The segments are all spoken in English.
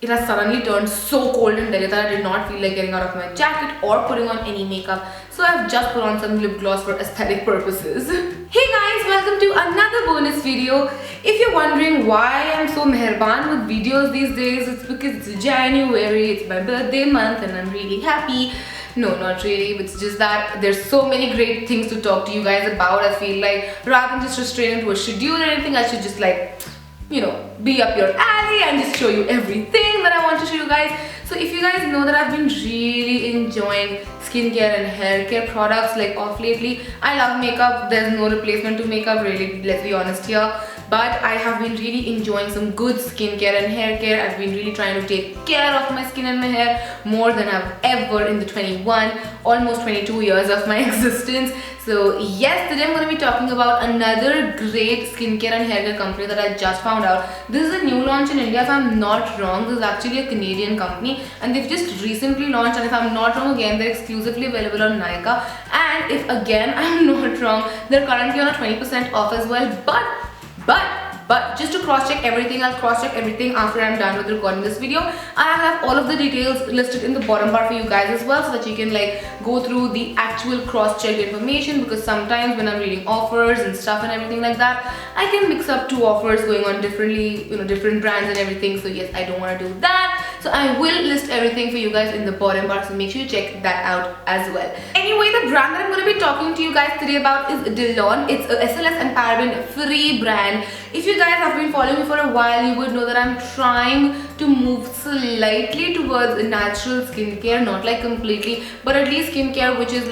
it has suddenly turned so cold in Delhi that I did not feel like getting out of my jacket or putting on any makeup. So I've just put on some lip gloss for aesthetic purposes. Hey guys, welcome to another bonus video. If you're wondering why I'm so meherban with videos these days, it's because it's January, it's my birthday month and I'm really happy. No, not really. It's just that there's so many great things to talk to you guys about. I feel like rather than just restraining to a schedule or anything, I should just be up your alley and just show you everything that I want to show you guys. So if you guys know that I've been really enjoying skincare and hair care products like off lately. I love makeup. There's no replacement to makeup really, let's be honest here. But I have been really enjoying some good skincare and hair care. I've been really trying to take care of my skin and my hair more than I've ever in the almost 22 years of my existence. So yes, today I'm going to be talking about another great skincare and hair care company that I just found out. This is a new launch in India if I'm not wrong. This is actually a Canadian company and they've just recently launched, and if I'm not wrong again, they're exclusively available on Nykaa. And if again I'm not wrong, they're currently on a 20% off as well. But just to cross-check everything, I'll cross-check everything after I'm done with recording this video. I have all of the details listed in the bottom bar for you guys as well, so that you can go through the actual cross-checked information, because sometimes when I'm reading offers and stuff and everything like that, I can mix up two offers going on differently, different brands and everything. So yes, I don't want to do that. So I will list everything for you guys in the bottom bar, so make sure you check that out as well. Anyway, the brand that I'm going to be talking to you guys today about is Dylan. It's a SLS and paraben free brand. If you guys have been following me for a while, you would know that I'm trying to move slightly towards natural skincare, not like completely, but at least skincare which is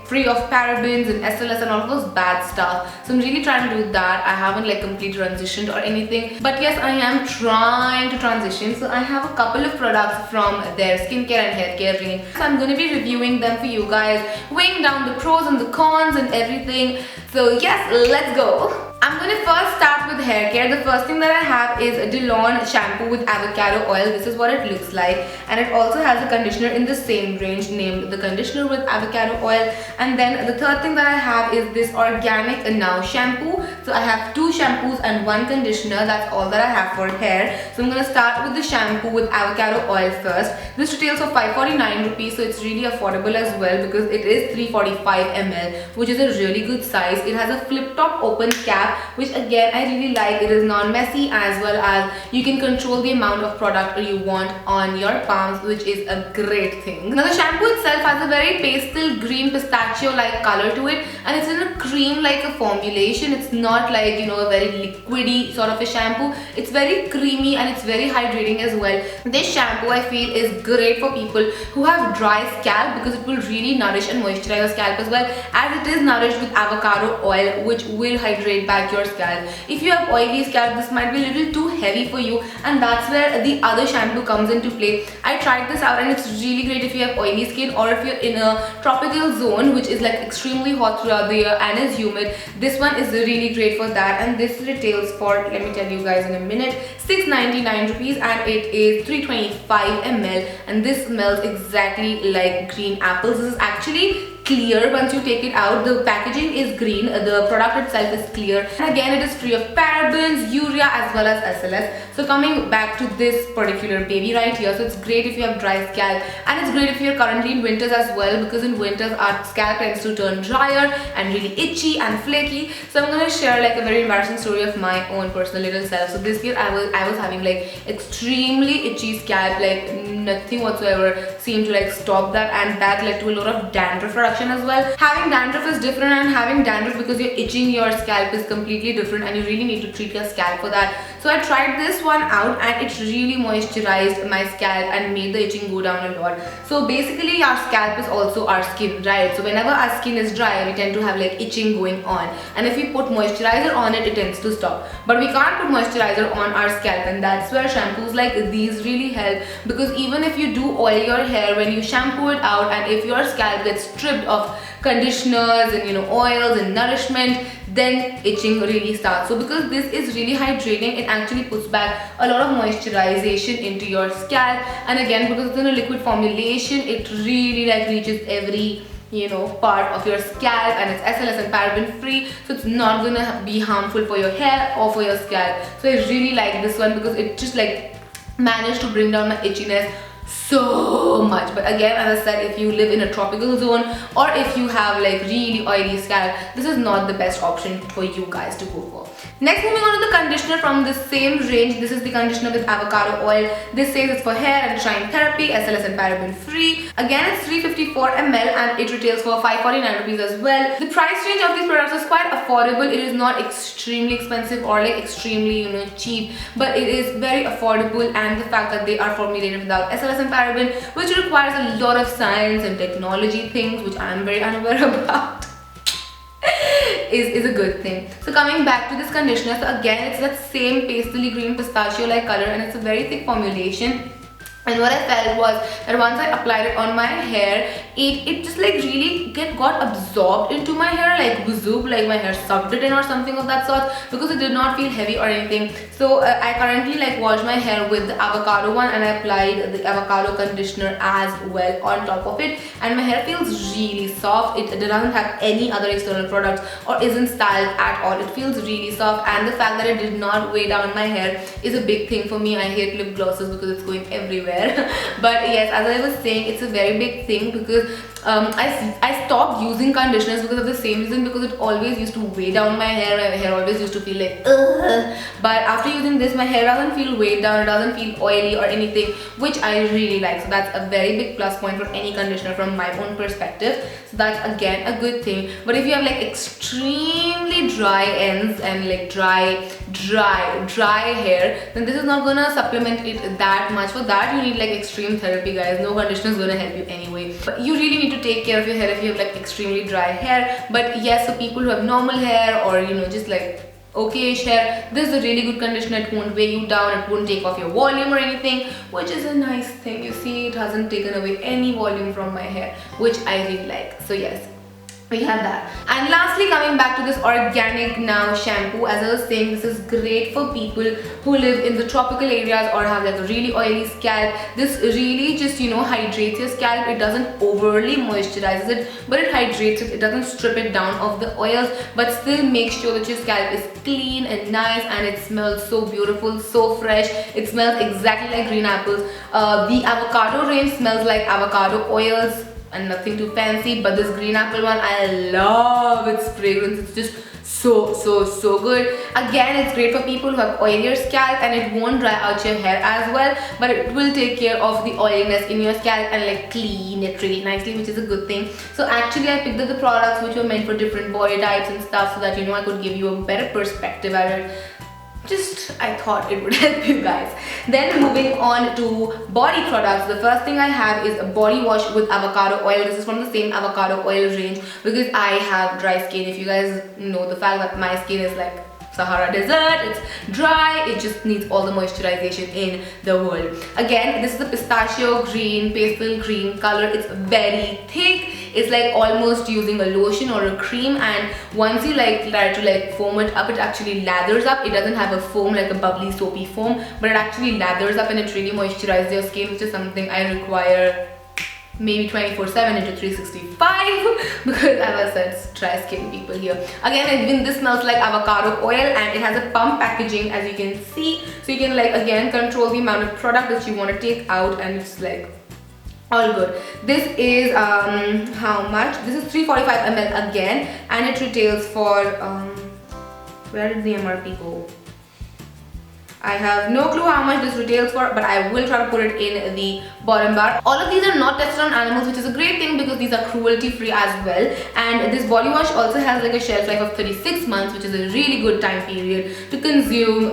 free of parabens and SLS and all of those bad stuff. So I'm really trying to do that. I haven't completely transitioned or anything, but yes, I am trying to transition. So I have a couple of products from their skincare and hair care range. So I'm going to be reviewing them for you guys, weighing down the pros and the cons and everything. So yes, let's go. I'm going to first start with hair care. The first thing that I have is a Dylan shampoo with avocado oil. This is what it looks like, and it also has a conditioner in the same range named the conditioner with avocado oil. And then the third thing that I have is this Organic Now shampoo. So I have two shampoos and one conditioner. That's all that I have for hair. So I'm going to start with the shampoo with avocado oil first. This retails for 549 rupees, so it's really affordable as well because it is 345 ml, which is a really good size. It has a flip top open cap, which again I really like. It is non-messy, as well as you can control the amount of product you want on your palms, which is a great thing. Now the shampoo itself has a very pastel green pistachio like color to it, and it's in a cream like a formulation. It's not a very liquidy sort of a shampoo. It's very creamy and it's very hydrating as well. This shampoo I feel is great for people who have dry scalp, because it will really nourish and moisturize your scalp as well, as it is nourished with avocado oil, which will hydrate back your scalp. If you have oily scalp, this might be a little too heavy for you, and that's where the other shampoo comes into play. I tried this out and it's really great if you have oily skin, or if you're in a tropical zone which is extremely hot throughout the year and is humid. This one is really great for that, and this retails for, let me tell you guys in a minute, 699 rupees, and it is 325 ml, and this smells exactly like green apples. This is actually clear once you take it out. The packaging is green, the product itself is clear, and again it is free of parabens, urea, as well as SLS. So coming back to this particular baby right here, so it's great if you have dry scalp, and it's great if you're currently in winters as well, because in winters our scalp tends to turn drier and really itchy and flaky. So I'm going to share a very embarrassing story of my own personal little self. So this year I was having extremely itchy scalp, nothing whatsoever seemed to stop that, and that led to a lot of dandruff production as well. Having dandruff is different, and having dandruff because you're itching your scalp is completely different, and you really need to treat your scalp for that. So I tried this one out, and it really moisturized my scalp and made the itching go down a lot. So basically our scalp is also our skin, right? So whenever our skin is dry, we tend to have itching going on, and if we put moisturizer on it, it tends to stop. But we can't put moisturizer on our scalp, and that's where shampoos like these really help, because even if you do oil your hair, when you shampoo it out, and if your scalp gets stripped of conditioners and oils and nourishment, then itching really starts. So because this is really hydrating, it actually puts back a lot of moisturization into your scalp, and again because it's in a liquid formulation, it really reaches every part of your scalp, and it's SLS and paraben free, so it's not gonna be harmful for your hair or for your scalp. So I really like this one because it just managed to bring down my itchiness so much. But again, as I said, if you live in a tropical zone or if you have like really oily scalp, this is not the best option for you guys to go for. Next, moving on to the conditioner from the same range. This is the conditioner with avocado oil. This says it's for hair and shine therapy, SLS and paraben free. Again, it's 354 ml and it retails for 549 rupees as well. The price range of these products is quite affordable. It is not extremely expensive or like extremely, you know, cheap, but it is very affordable, and the fact that they are formulated without SLS and paraben, which requires a lot of science and technology things, which I am very unaware about, is a good thing. So coming back to this conditioner, so again, it's that same pastely green pistachio like color, and it's a very thick formulation. And what I felt was that once I applied it on my hair, it just like really got absorbed into my hair, like whoop, like my hair sucked it in or something of that sort, because it did not feel heavy or anything. So I currently like wash my hair with the avocado one, and I applied the avocado conditioner as well on top of it, and my hair feels really soft. It doesn't have any other external products or isn't styled at all. It feels really soft, and the fact that it did not weigh down my hair is a big thing for me. I hate lip glosses because it's going everywhere. But yes, as I was saying, it's a very big thing because I stopped using conditioners because of the same reason, because it always used to weigh down my hair. My hair always used to feel like ugh. But after using this, my hair doesn't feel weighed down, it doesn't feel oily or anything, which I really like. So that's a very big plus point for any conditioner from my own perspective. So that's again a good thing. But if you have like extremely dry ends and like dry hair, then this is not gonna supplement it that much. For that you need like extreme therapy, guys. No conditioner is gonna help you anyway. But you really need to take care of your hair if you have like extremely dry hair. But yes, for people who have normal hair or, you know, just like okay-ish hair, this is a really good conditioner. It won't weigh you down, it won't take off your volume or anything, which is a nice thing. You see, it hasn't taken away any volume from my hair, which I really like. So yes, we have that. And lastly, coming back to this Organic Now shampoo, as I was saying, this is great for people who live in the tropical areas or have like a really oily scalp. This really just, you know, hydrates your scalp. It doesn't overly moisturizes it, but it hydrates it. It doesn't strip it down of the oils, but still makes sure that your scalp is clean and nice, and it smells so beautiful, so fresh. It smells exactly like green apples. The avocado range smells like avocado oils and nothing too fancy, but this green apple one, I love its fragrance. It's just so good. Again, it's great for people who have oilier scalp, and it won't dry out your hair as well, but it will take care of the oiliness in your scalp and like clean it really nicely, which is a good thing. So actually I picked up the products which were meant for different body types and stuff, so that, you know, I could give you a better perspective at it. Just I thought it would help you guys. Then moving on to body products, the first thing I have is a body wash with avocado oil. This is from the same avocado oil range because I have dry skin. If you guys know the fact that my skin is like Sahara Desert, it's dry, it just needs all the moisturization in the world. Again, this is a pistachio green, pastel green color. It's very thick. It's like almost using a lotion or a cream, and once you like try to like foam it up, it actually lathers up. It doesn't have a foam like a bubbly soapy foam, but it actually lathers up and it really moisturizes your skin, which is something I require maybe 24/7 into 365 because as I said, it's dry skin people here. Again, even this smells like avocado oil, and it has a pump packaging, as you can see, so you can like again control the amount of product that you want to take out, and it's like all good. This is how much? This is 345 ml again, and it retails for where did the MRP go? I have no clue how much this retails for, but I will try to put it in the bottom bar. All of these are not tested on animals, which is a great thing because these are cruelty free as well. And this body wash also has like a shelf life of 36 months, which is a really good time period to consume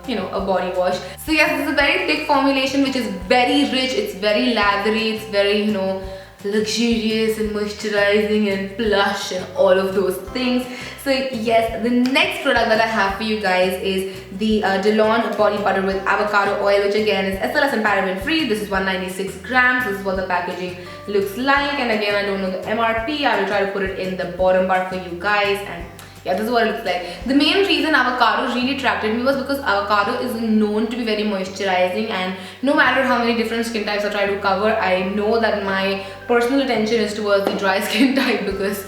you know, a body wash. So yes, this is a very thick formulation which is very rich, it's very lathery, it's very, you know, luxurious and moisturizing and plush and all of those things. So yes, the next product that I have for you guys is the Delon body butter with avocado oil, which again is SLS and paraben free. This is 196 grams. This is what the packaging looks like, and again, I don't know the MRP. I will try to put it in the bottom bar for you guys, and yeah, this is what it looks like. The main reason avocado really attracted me was because avocado is known to be very moisturizing, and no matter how many different skin types I try to cover, I know that my personal attention is towards the dry skin type because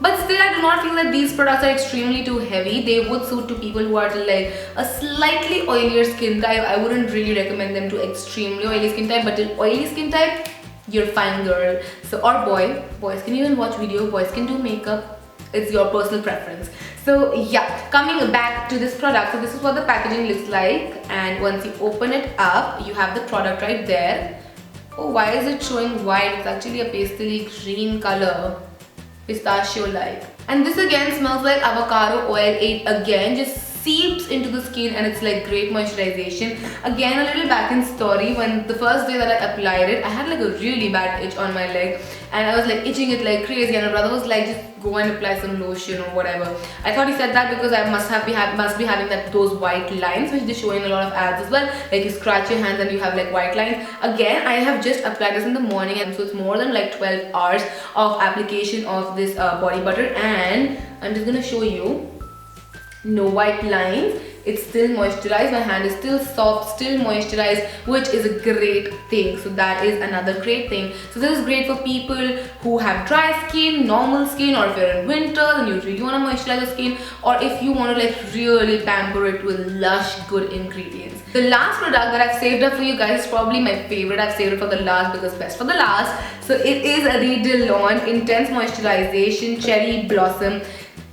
but still I do not feel that these products are extremely too heavy. They would suit to people who are like a slightly oilier skin type. I wouldn't really recommend them to extremely oily skin type, but to oily skin type, you're fine, girl. So, or boys can even watch video, boys can do makeup. It's your personal preference. So yeah, coming back to this product, so this is what the packaging looks like, and once you open it up, you have the product right there. Oh, why is it showing white? It's actually a pastely green color, pistachio like. And this again smells like avocado oil. It again just seeps into the skin and it's like great moisturization. Again, a little back in story. When the first day that I applied it, I had like a really bad itch on my leg and I was like itching it like crazy, and my brother was like, just go and apply some lotion or whatever. I thought he said that because I must be having those white lines which they show in a lot of ads as well, like you scratch your hands and you have like white lines. Again, I have just applied this in the morning, and so it's more than like 12 hours of application of this body butter, and I'm just gonna show you. No white lines, it's still moisturized, my hand is still soft, still moisturized, which is a great thing. So that is another great thing. So this is great for people who have dry skin, normal skin, or if you're in winter and you really want to moisturize your skin, or if you want to like really pamper it with lush good ingredients. The last product that I've saved up for you guys is probably my favorite. I've saved it for the last because best for the last. So it is a Delon Intense Moisturization Cherry Blossom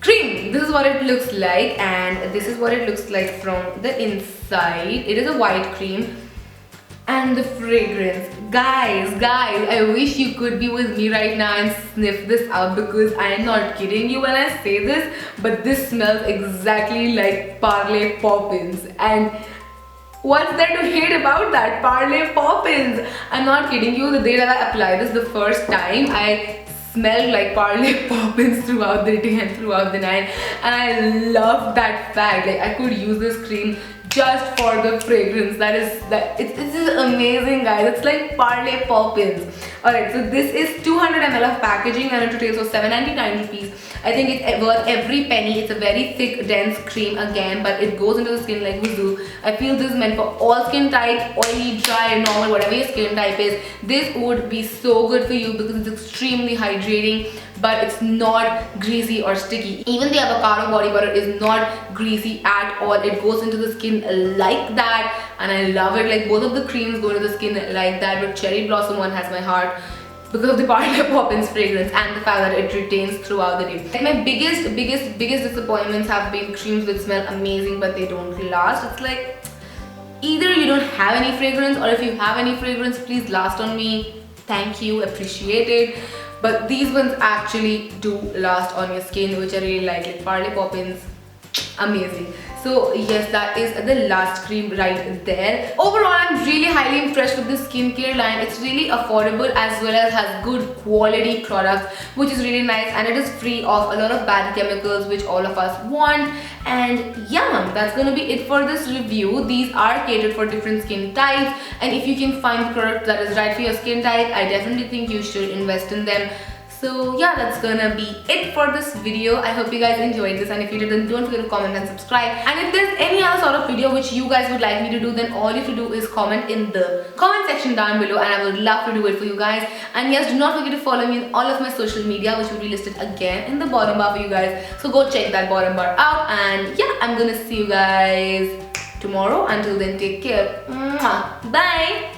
Cream. This is what it looks like, and this is what it looks like from the inside. It is a white cream, and the fragrance, guys, I wish you could be with me right now and sniff this out, because I am not kidding you when I say this, but this smells exactly like Parle Poppins. And what's there to hate about that? Parle Poppins. I'm not kidding you. The day that I applied this the first time, I smelled like Parle Poppins throughout the day and throughout the night, and I love that fact. Like I could use this cream just for the fragrance. It's just amazing, guys. It's like Parle Poppins. Alright, so this is 200 ml of packaging and it retails for 7.99 rupees. I think it's worth every penny. It's a very thick, dense cream again, but it goes into the skin like wazoo. I feel this is meant for all skin types, oily, dry, normal, whatever your skin type is. This would be so good for you because it's extremely hydrating, but it's not greasy or sticky. Even the avocado body butter is not greasy at all. It goes into the skin like that, and I love it. Like both of the creams go to the skin like that, but Cherry Blossom one has my heart because of the Parle Poppins fragrance and the fact that it retains throughout the day. Like my biggest disappointments have been creams which smell amazing but they don't last. It's like either you don't have any fragrance, or if you have any fragrance, please last on me. Thank you, appreciate it. But these ones actually do last on your skin, which I really like Parle Poppins, amazing. So yes, that is the last cream right there. Overall, I'm really highly impressed with this skincare line. It's really affordable as well as has good quality products, which is really nice, and it is free of a lot of bad chemicals which all of us want. And yeah, that's gonna be it for this review. These are catered for different skin types, and if you can find the product that is right for your skin type, I definitely think you should invest in them. So yeah, that's gonna be it for this video. I hope you guys enjoyed this, and if you did, then don't forget to comment and subscribe. And if there's any other sort of video which you guys would like me to do, then all you have to do is comment in the comment section down below, and I would love to do it for you guys. And yes, do not forget to follow me on all of my social media, which will be listed again in the bottom bar for you guys. So go check that bottom bar out, and yeah, I'm gonna see you guys tomorrow. Until then, take care. Mwah. Bye.